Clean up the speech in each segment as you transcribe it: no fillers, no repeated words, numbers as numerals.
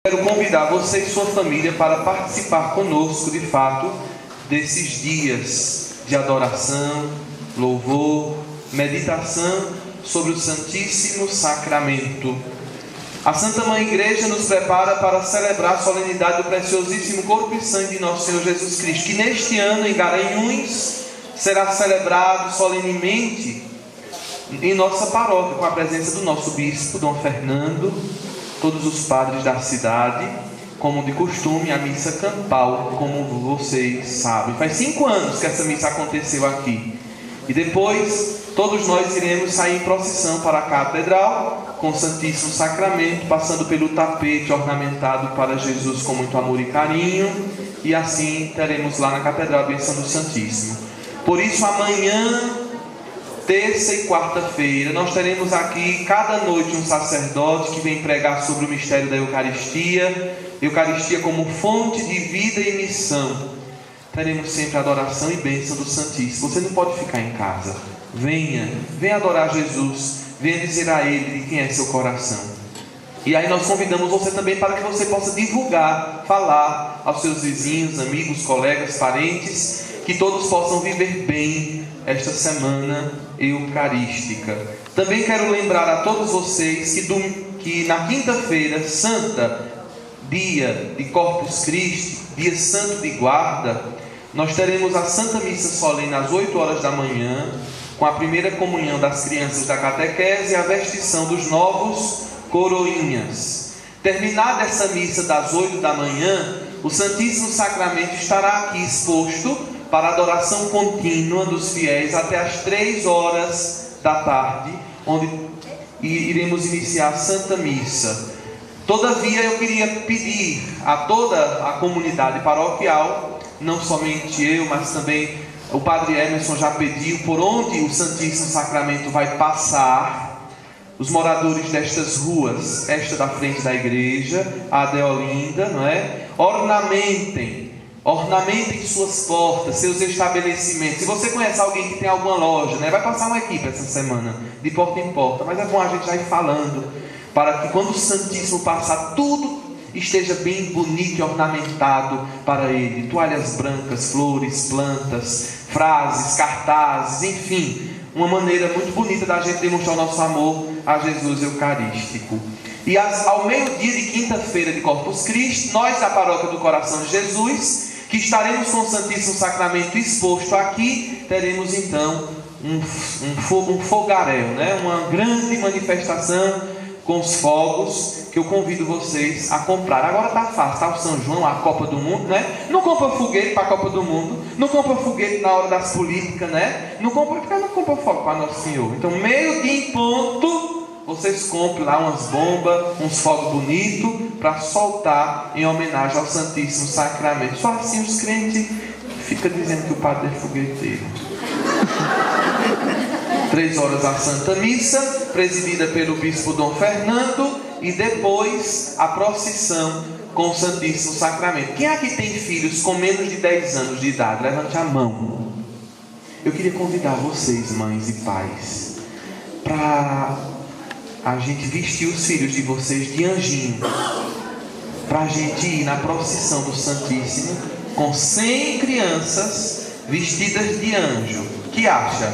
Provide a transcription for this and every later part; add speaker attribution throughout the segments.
Speaker 1: Quero convidar você e sua família para participar conosco, de fato, desses dias de adoração, louvor, meditação sobre o Santíssimo Sacramento. A Santa Mãe Igreja nos prepara para celebrar a solenidade do preciosíssimo corpo e sangue de nosso Senhor Jesus Cristo, que neste ano, em Garanhuns, será celebrado solenemente em nossa paróquia, com a presença do nosso bispo, Dom Fernando, todos os padres da cidade, como de costume, a missa campal, como vocês sabem. Faz 5 anos que essa missa aconteceu aqui. E depois, todos nós iremos sair em procissão para a Catedral, com o Santíssimo Sacramento, passando pelo tapete ornamentado para Jesus com muito amor e carinho. E assim teremos lá na Catedral a bênção do Santíssimo. Por isso, amanhã, terça e quarta-feira, nós teremos aqui cada noite um sacerdote que vem pregar sobre o mistério da Eucaristia como fonte de vida e missão. Teremos sempre adoração e bênção do Santíssimo. Você não pode ficar em casa. Venha adorar Jesus, venha dizer a Ele de quem é seu coração. E aí nós convidamos você também para que você possa divulgar, falar aos seus vizinhos, amigos, colegas, parentes, que todos possam viver bem esta semana eucarística. Também quero lembrar a todos vocês que na quinta-feira santa, dia de Corpus Christi, dia santo de guarda, nós teremos a Santa Missa Solene às 8 horas da manhã, com a primeira comunhão das crianças da catequese e a vestição dos novos coroinhas. Terminada essa missa das 8 da manhã, o Santíssimo Sacramento estará aqui exposto para a adoração contínua dos fiéis até às 3 horas da tarde, onde iremos iniciar a Santa Missa. Todavia, eu queria pedir a toda a comunidade paroquial, não somente eu, mas também o Padre Emerson já pediu, por onde o Santíssimo Sacramento vai passar, os moradores destas ruas, esta da frente da igreja, a Deolinda, não é? Ornamentem suas portas, seus estabelecimentos. Se você conhece alguém que tem alguma loja, né? Vai passar uma equipe essa semana, de porta em porta, mas é bom a gente já ir falando, para que quando o Santíssimo passar, tudo esteja bem bonito e ornamentado para Ele. Toalhas brancas, flores, plantas, frases, cartazes, enfim, uma maneira muito bonita da gente demonstrar o nosso amor a Jesus Eucarístico. E ao meio-dia de quinta-feira de Corpus Christi, nós da Paróquia do Coração de Jesus, que estaremos com o Santíssimo Sacramento exposto aqui, teremos então um fogaréu, né? Uma grande manifestação com os fogos, que eu convido vocês a comprar. Agora está fácil, está o São João, a Copa do Mundo, né? Não compra foguete para a Copa do Mundo, não compra foguete na hora das políticas, né? Não compra fogo para Nosso Senhor. Então, meio-dia em ponto, vocês comprem lá umas bombas, uns fogos bonitos, para soltar em homenagem ao Santíssimo Sacramento. Só assim os crentes ficam dizendo que o padre é fogueteiro. 3 horas a Santa Missa, presidida pelo Bispo Dom Fernando, e depois a procissão com o Santíssimo Sacramento. Quem aqui tem filhos com menos de 10 anos de idade? Levante a mão. Eu queria convidar vocês, mães e pais, para a gente vestir os filhos de vocês de anjinho, para a gente ir na procissão do Santíssimo com 100 crianças vestidas de anjo. Que acha?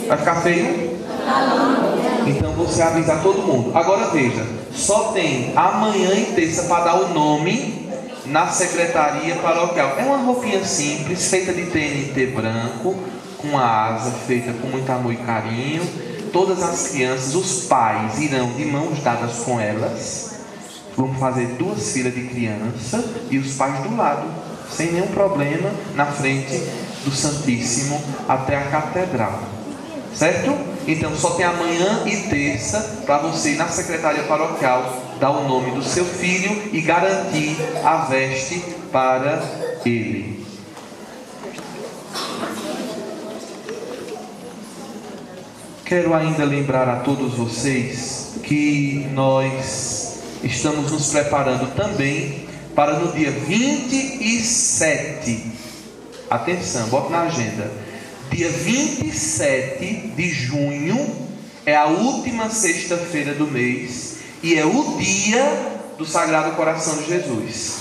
Speaker 1: Vai ficar feio? Então você avisa todo mundo. Agora veja, só tem amanhã e terça para dar o nome na secretaria paroquial. É uma roupinha simples, feita de TNT branco, com a asa feita com muito amor e carinho. Todas as crianças, os pais irão de mãos dadas com elas. Vamos fazer 2 filas de criança e os pais do lado, sem nenhum problema, na frente do Santíssimo até a Catedral. Certo? Então só tem amanhã e terça para você ir na secretaria paroquial, dar o nome do seu filho e garantir a veste para ele. Quero ainda lembrar a todos vocês que nós estamos nos preparando também para no dia 27. Atenção, bota na agenda. Dia 27 de junho é a última sexta-feira do mês e é o dia do Sagrado Coração de Jesus.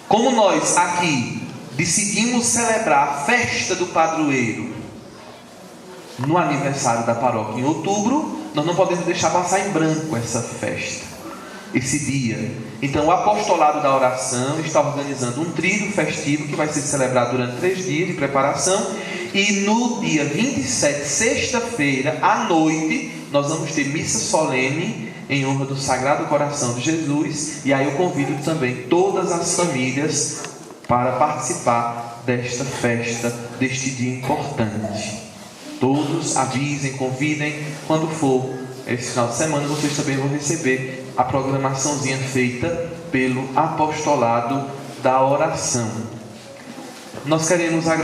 Speaker 1: Como nós aqui decidimos celebrar a festa do padroeiro no aniversário da paróquia em outubro, nós não podemos deixar passar em branco essa festa, esse dia. Então o apostolado da oração está organizando um tríduo festivo que vai ser celebrado durante 3 dias de preparação, e no dia 27, sexta-feira, à noite, nós vamos ter missa solene em honra do Sagrado Coração de Jesus. E aí eu convido também todas as famílias para participar desta festa, deste dia importante. Todos avisem, convidem. Quando for esse final de semana, vocês também vão receber a programaçãozinha feita pelo apostolado da oração. Nós queremos agradecer